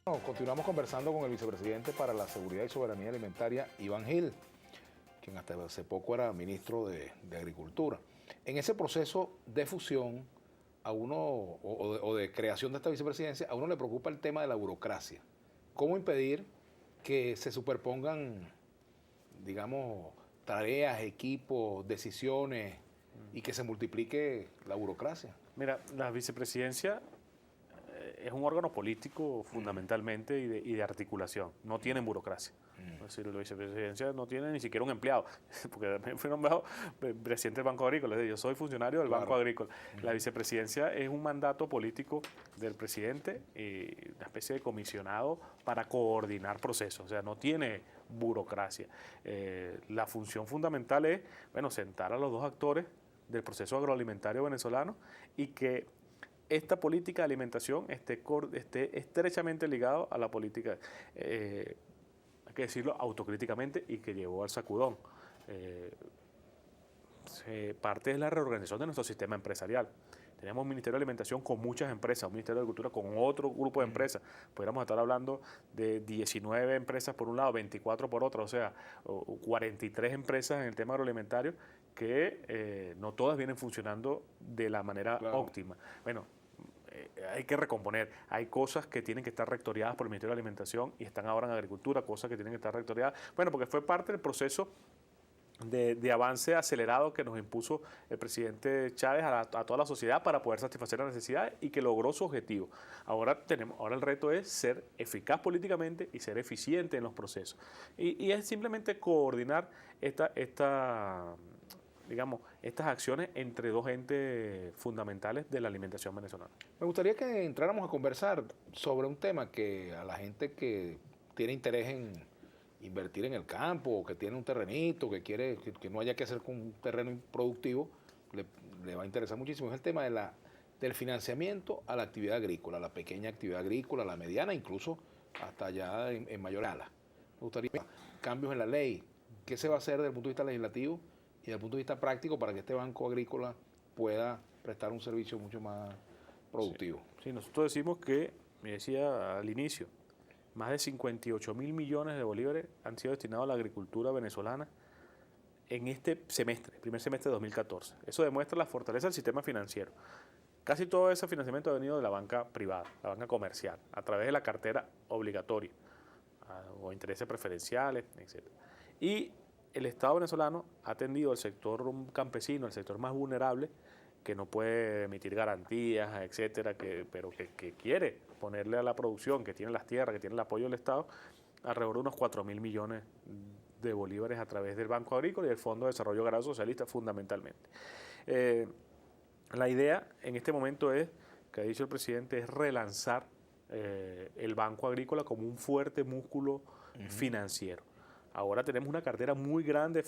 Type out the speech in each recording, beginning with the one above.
Continuamos conversando con el vicepresidente para la Seguridad y Soberanía Alimentaria, Iván Gil, quien hasta hace poco era ministro de Agricultura. En ese proceso de fusión a uno, o de creación de esta vicepresidencia, a uno le preocupa el tema de la burocracia. ¿Cómo impedir que se superpongan, digamos, tareas, equipos, decisiones y que se multiplique la burocracia? Mira, la vicepresidencia es un órgano político fundamentalmente y de articulación. No tienen burocracia. Es decir, la vicepresidencia no tiene ni siquiera un empleado, porque me fui nombrado presidente del Banco Agrícola. Yo soy funcionario del Banco Agrícola. La vicepresidencia es un mandato político del presidente, una especie de comisionado para coordinar procesos. O sea, no tiene burocracia. La función fundamental es, bueno, sentar a los dos actores del proceso agroalimentario venezolano y que esta política de alimentación esté estrechamente ligado a la política, hay que decirlo autocríticamente, y que llevó al sacudón. Parte de la reorganización de nuestro sistema empresarial. Tenemos un Ministerio de Alimentación con muchas empresas, un Ministerio de Agricultura con otro grupo de empresas. Podríamos estar hablando de 19 empresas por un lado, 24 por otro, o sea, 43 empresas en el tema agroalimentario que no todas vienen funcionando de la manera óptima. Bueno, hay que recomponer. Hay cosas que tienen que estar rectoriadas por el Ministerio de Alimentación y están ahora en Agricultura, cosas que tienen que estar rectoriadas. Bueno, porque fue parte del proceso de avance acelerado que nos impuso el presidente Chávez a toda la sociedad para poder satisfacer las necesidades y que logró su objetivo. Ahora el reto es ser eficaz políticamente y ser eficiente en los procesos. Y es simplemente coordinar estas acciones entre dos entes fundamentales de la alimentación venezolana. Me gustaría que entráramos a conversar sobre un tema que a la gente que tiene interés en invertir en el campo, o que tiene un terrenito, que quiere que no haya que hacer con un terreno improductivo, le va a interesar muchísimo. Es el tema del financiamiento a la actividad agrícola, a la pequeña actividad agrícola, a la mediana, incluso hasta allá en mayor escala. Me gustaría cambios en la ley. ¿Qué se va a hacer desde el punto de vista legislativo y desde el punto de vista práctico para que este banco agrícola pueda prestar un servicio mucho más productivo? Sí, nosotros decimos que, me decía al inicio, más de 58.000 millones de bolívares han sido destinados a la agricultura venezolana en este semestre, primer semestre de 2014. Eso demuestra la fortaleza del sistema financiero. Casi todo ese financiamiento ha venido de la banca privada, la banca comercial, a través de la cartera obligatoria o intereses preferenciales, etc. Y el Estado venezolano ha atendido al sector campesino, el sector más vulnerable, que no puede emitir garantías, etcétera, pero que quiere ponerle a la producción, que tiene las tierras, que tiene el apoyo del Estado, alrededor de unos 4.000 millones de bolívares a través del Banco Agrícola y del Fondo de Desarrollo Agrario Socialista, fundamentalmente. La idea en este momento es, que ha dicho el presidente, es relanzar el Banco Agrícola como un fuerte músculo financiero. Ahora tenemos una cartera muy grande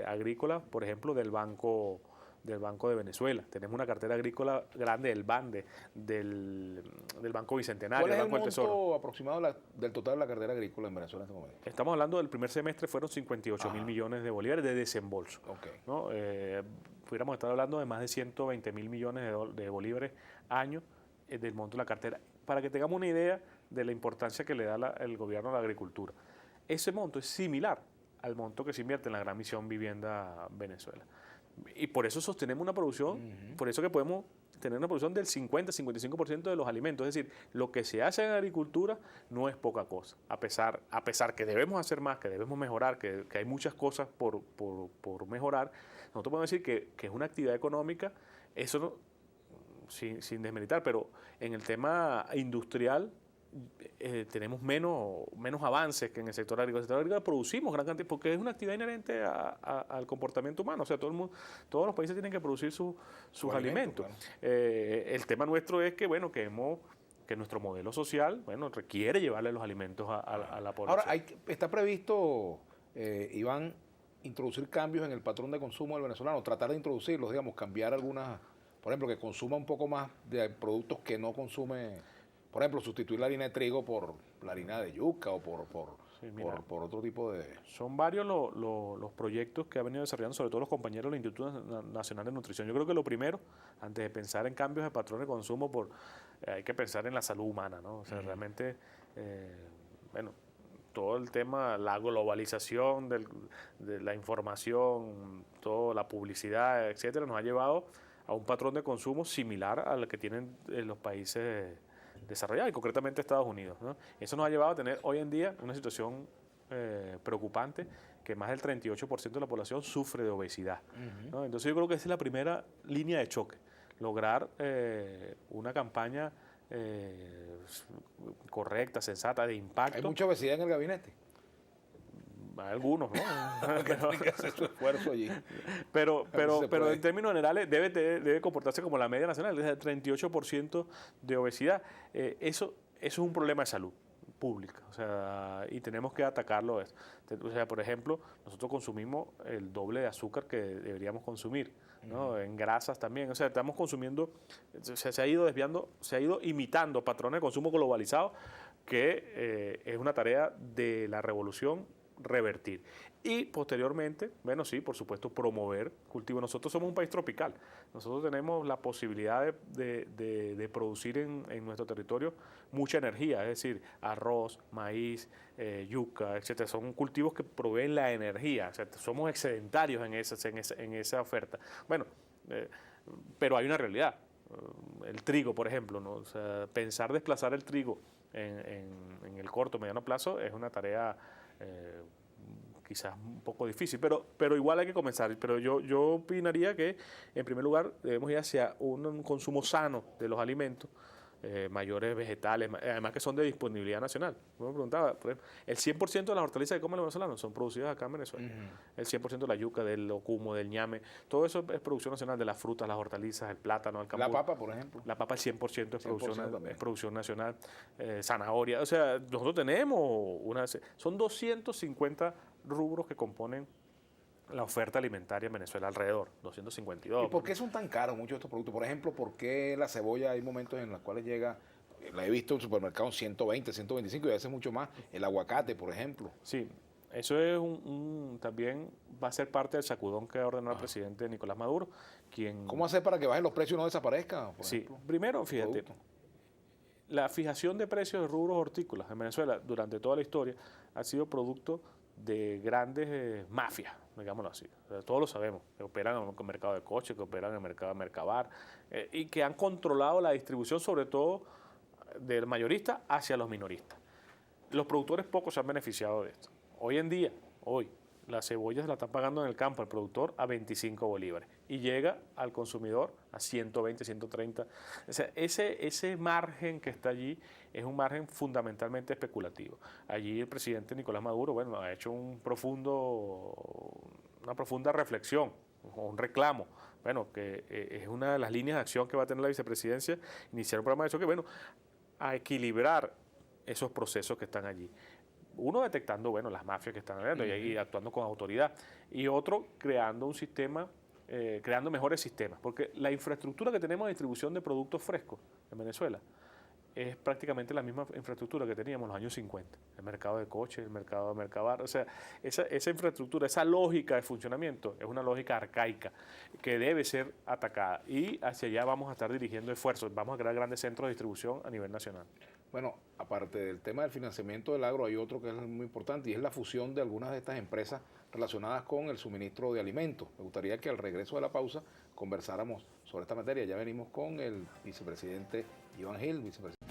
agrícola, por ejemplo, del Banco de Venezuela. Tenemos una cartera agrícola grande del BANDE, del Banco Bicentenario, ¿Cuál es del Banco el del Tesoro. monto aproximado del total de la cartera agrícola en Venezuela en este momento? Estamos hablando del primer semestre, fueron 58.000 millones de bolívares de desembolso. ¿No? Pudiéramos estar hablando de más de 120.000 millones de bolívares año del monto de la cartera, para que tengamos una idea de la importancia que le da el gobierno a la agricultura. Ese monto es similar al monto que se invierte en la Gran Misión Vivienda Venezuela. Y por eso sostenemos una producción, por eso que podemos tener una producción del 50-55% de los alimentos. Es decir, lo que se hace en agricultura no es poca cosa. A pesar que debemos hacer más, que debemos mejorar, que hay muchas cosas por mejorar, nosotros podemos decir que es una actividad económica, eso no, sin desmeritar, pero en el tema industrial tenemos menos avances que en el sector agrícola. En el sector agrícola producimos gran cantidad, porque es una actividad inherente al comportamiento humano. O sea, todos los países tienen que producir sus alimentos. Claro. El tema nuestro es que, bueno, que nuestro modelo social, bueno, requiere llevarle los alimentos a la población. Ahora, está previsto, Iván, introducir cambios en el patrón de consumo del venezolano, tratar de introducirlos, digamos, cambiar algunas, por ejemplo, que consuma un poco más de productos que no consume. Por ejemplo, sustituir la harina de trigo por la harina de yuca o por otro tipo de... Son varios los proyectos que han venido desarrollando, sobre todo los compañeros del Instituto Nacional de Nutrición. Yo creo que lo primero, antes de pensar en cambios de patrones de consumo por hay que pensar en la salud humana, ¿no? O sea, realmente, bueno, todo el tema, la globalización de la información, toda la publicidad, etcétera, nos ha llevado a un patrón de consumo similar al que tienen los países desarrollados, y concretamente Estados Unidos, ¿no? Eso nos ha llevado a tener hoy en día una situación preocupante, que más del 38% de la población sufre de obesidad, ¿no? Entonces yo creo que esa es la primera línea de choque, lograr una campaña correcta, sensata, de impacto. Hay mucha obesidad en el gabinete. Hay algunos, ¿no? Tienen que hacer su esfuerzo allí. Pero en términos generales debe comportarse como la media nacional, es el 38% de obesidad. Eso es un problema de salud pública, o sea, y tenemos que atacarlo. O sea, por ejemplo, nosotros consumimos el doble de azúcar que deberíamos consumir, ¿no? En grasas también, o sea, estamos consumiendo, se ha ido desviando, se ha ido imitando patrones de consumo globalizados, que es una tarea de la revolución revertir. Y posteriormente, bueno, sí, por supuesto, promover cultivo. Nosotros somos un país tropical. Nosotros tenemos la posibilidad de producir en nuestro territorio mucha energía, es decir, arroz, maíz, yuca, etcétera. Son cultivos que proveen la energía. O sea, somos excedentarios en esa oferta. Bueno, pero hay una realidad. El trigo, por ejemplo, ¿no? O sea, pensar desplazar el trigo en el corto o mediano plazo es una tarea quizás un poco difícil, pero igual hay que comenzar. Pero yo opinaría que, en primer lugar, debemos ir hacia un consumo sano de los alimentos, mayores vegetales, además que son de disponibilidad nacional. Me preguntaba, por ejemplo, el 100% de las hortalizas que comen los venezolanos son producidas acá en Venezuela. El 100% de la yuca, del ocumo, del ñame, todo eso es producción nacional, de las frutas, las hortalizas, el plátano, el cambur. La papa, por ejemplo. La papa, el 100% 100% es producción nacional. Zanahoria, o sea, nosotros tenemos son 250 rubros que componen la oferta alimentaria en Venezuela, alrededor, 252. ¿Y por qué son tan caros muchos de estos productos? Por ejemplo, ¿por qué la cebolla hay momentos en los cuales llega, la he visto en supermercados 120, 125 y a veces mucho más? El aguacate, por ejemplo. Sí, eso es también va a ser parte del sacudón que ha ordenado el presidente Nicolás Maduro, quien... ¿Cómo hacer para que bajen los precios y no desaparezcan? Sí, primero, fíjate, la fijación de precios de rubros hortícolas en Venezuela durante toda la historia ha sido producto de grandes mafias, digámoslo así. O sea, todos lo sabemos, que operan en el mercado de coches, que operan en el mercado de Mercabar, y que han controlado la distribución, sobre todo del mayorista hacia los minoristas. Los productores pocos se han beneficiado de esto. Hoy en día, las cebollas la están pagando en el campo el productor a 25 bolívares y llega al consumidor a 120, 130. O sea, ese margen que está allí es un margen fundamentalmente especulativo. Allí el presidente Nicolás Maduro, bueno, ha hecho una profunda reflexión, un reclamo, bueno, que es una de las líneas de acción que va a tener la vicepresidencia, iniciar un programa de choque, bueno, a equilibrar esos procesos que están allí. Uno, detectando, bueno, las mafias que están habiendo y actuando con autoridad. Y otro, creando un sistema, creando mejores sistemas. Porque la infraestructura que tenemos de distribución de productos frescos en Venezuela es prácticamente la misma infraestructura que teníamos en los años 50. El mercado de coches, el mercado de Mercabar. O sea, esa infraestructura, esa lógica de funcionamiento es una lógica arcaica que debe ser atacada. Y hacia allá vamos a estar dirigiendo esfuerzos. Vamos a crear grandes centros de distribución a nivel nacional. Bueno, aparte del tema del financiamiento del agro, hay otro que es muy importante y es la fusión de algunas de estas empresas relacionadas con el suministro de alimentos. Me gustaría que al regreso de la pausa conversáramos sobre esta materia. Ya venimos con el vicepresidente Iván Gil, vicepresidente